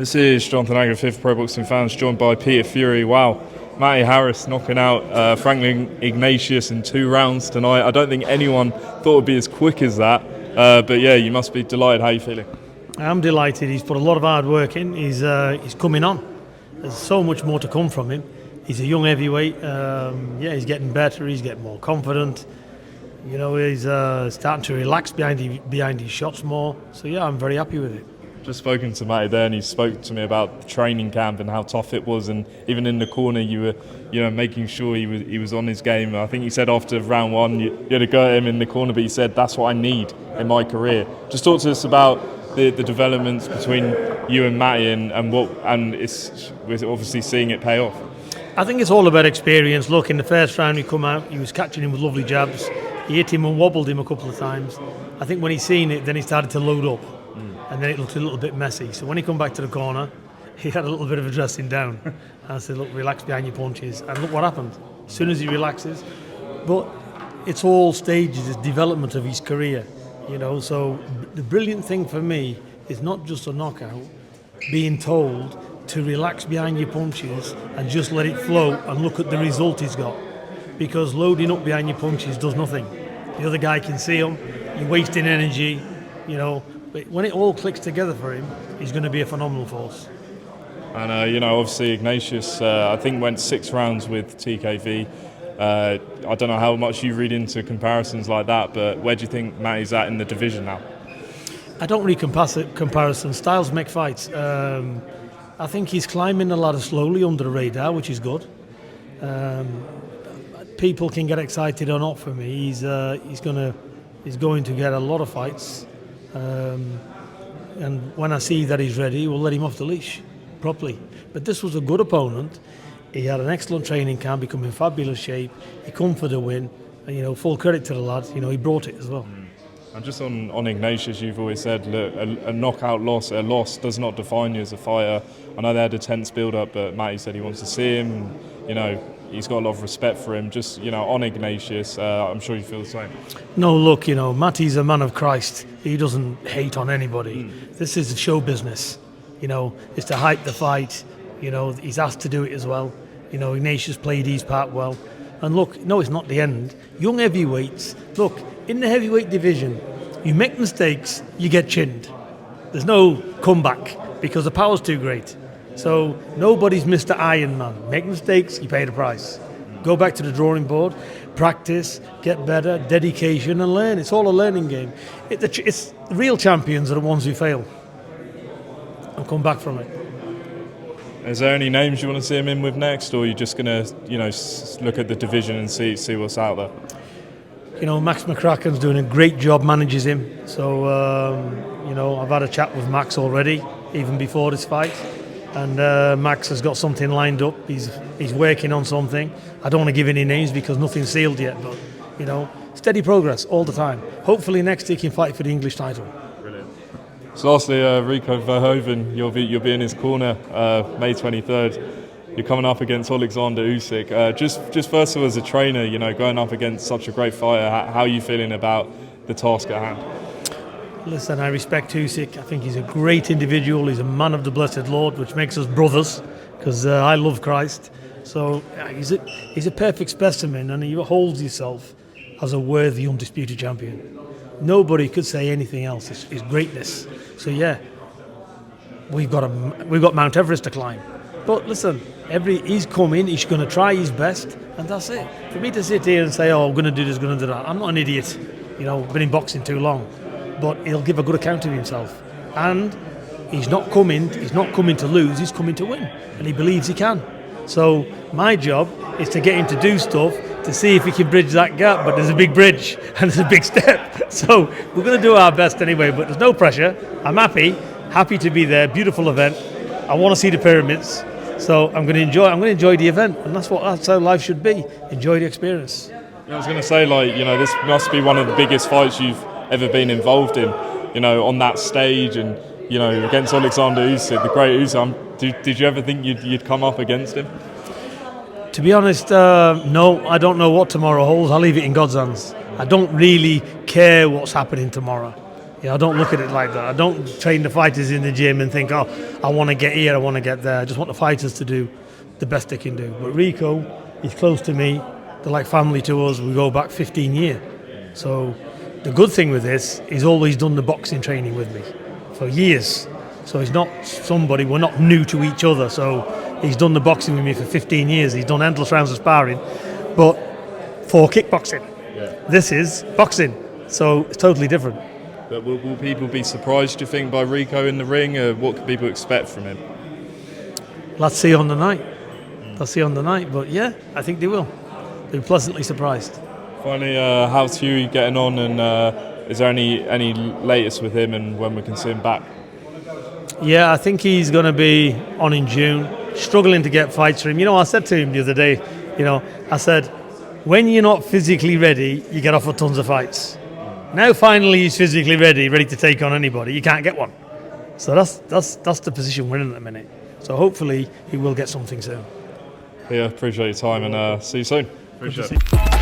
This is Jonathan Agger, fifth Pro Boxing Fans, joined by Peter Fury. Wow, Matty Harris knocking out Franklin Ignatius in 2 rounds tonight. I don't think anyone thought it would be as quick as that. But yeah, you must be delighted. How are you feeling? I'm delighted. He's put a lot of hard work in. He's coming on. There's so much more to come from him. He's a young heavyweight. He's getting better. He's getting more confident. You know, he's starting to relax behind his shots more. So yeah, I'm very happy with it. Just spoken to Matty there, and he spoke to me about the training camp and how tough it was, and even in the corner you were, making sure he was on his game. I think he said after round 1 you had to go at him in the corner, but he said that's what I need in my career. Just talk to us about the developments between you and Matty and we're obviously seeing it pay off. I think it's all about experience. Look, in the first round he come out, he was catching him with lovely jabs. He hit him and wobbled him a couple of times. I think when he seen it, then he started to load up. And then it looked a little bit messy. So when he come back to the corner, he had a little bit of a dressing down. And I said, look, relax behind your punches. And look what happened. As soon as he relaxes. But it's all stages, it's development of his career. So the brilliant thing for me is not just a knockout, being told to relax behind your punches and just let it flow and look at the result he's got. Because loading up behind your punches does nothing. The other guy can see them, you're wasting energy, But when it all clicks together for him, he's going to be a phenomenal force. And, obviously Ignatius, I think, went 6 rounds with TKV. I don't know how much you read into comparisons like that, but where do you think Matty's at in the division now? I don't really comparison. Styles make fights. I think he's climbing the ladder slowly under the radar, which is good. People can get excited or not for me. He's going to get a lot of fights. And when I see that he's ready, we'll let him off the leash properly. But this was a good opponent. He had an excellent training camp, become in fabulous shape. He come for the win. And, full credit to the lad. He brought it as well. And just on Ignatius, you've always said, look, a knockout loss, a loss does not define you as a fighter. I know they had a tense build-up, but Matty said he wants to see him. He's got a lot of respect for him. Just, on Ignatius, I'm sure you feel the same. No, look, Matty's a man of Christ. He doesn't hate on anybody. This is show business. It's to hype the fight. He's asked to do it as well. Ignatius played his part well. And look, no, it's not the end. Young heavyweights, look, in the heavyweight division, you make mistakes, you get chinned. There's no comeback because the power's too great. So nobody's Mr. Iron Man. Make mistakes, you pay the price. Go back to the drawing board, practice, get better, dedication, and learn. It's all a learning game. It's the real champions are the ones who fail and come back from it. Is there any names you want to see him in with next, or are you just going to, look at the division and see what's out there? Max McCracken's doing a great job, manages him. So, I've had a chat with Max already, even before this fight. And Max has got something lined up. He's working on something. I don't want to give any names because nothing's sealed yet, but steady progress all the time. Hopefully next he can fight for the English title. Brilliant. So lastly, Rico Verhoeven, you'll be in his corner May 23rd. You're coming up against Oleksandr Usyk. Just first of all, as a trainer, going up against such a great fighter, how are you feeling about the task at hand? Listen, I respect Usyk. I think he's a great individual. He's a man of the blessed Lord, which makes us brothers, because I love Christ. So he's a perfect specimen, and he holds himself as a worthy, undisputed champion. Nobody could say anything else. It's greatness. So yeah, we've got Mount Everest to climb. But listen, he's coming. He's going to try his best, and that's it. For me to sit here and say, "Oh, I'm going to do this, going to do that," I'm not an idiot. Been in boxing too long. But he'll give a good account of himself, and he's not coming to lose, he's coming to win, and he believes he can. So my job is to get him to do stuff to see if he can bridge that gap, but there's a big bridge and there's a big step, so we're going to do our best anyway, but there's no pressure. I'm happy to be there. Beautiful event. I want to see the pyramids, so I'm going to enjoy the event, and that's how life should be. Enjoy the experience. I was going to say, this must be one of the biggest fights you've ever been involved in, on that stage, and against Oleksandr Usyk, the great Usyk. Did you ever think you'd come up against him? To be honest, no. I don't know what tomorrow holds. I'll leave it in God's hands. I don't really care what's happening tomorrow. Yeah, I don't look at it like that. I don't train the fighters in the gym and think, oh, I want to get here, I want to get there. I just want the fighters to do the best they can do. But Rico, he's close to me. They're like family to us. We go back 15 years. So the good thing with this, he's always done the boxing training with me for years. So he's not somebody, we're not new to each other. So he's done the boxing with me for 15 years. He's done endless rounds of sparring, but for kickboxing. Yeah. This is boxing. So it's totally different. But will people be surprised, do you think, by Rico in the ring? Or what can people expect from him? Let's see on the night. Let's see on the night. But yeah, I think they will. They'll be pleasantly surprised. Finally, how's Huie getting on? And is there any latest with him and when we can see him back? Yeah, I think he's going to be on in June. Struggling to get fights for him. You know, I said to him the other day, I said, when you're not physically ready, you get offered tons of fights. Now finally he's physically ready to take on anybody. You can't get one. So that's the position we're in at the minute. So hopefully he will get something soon. Yeah, appreciate your time and see you soon. Appreciate it.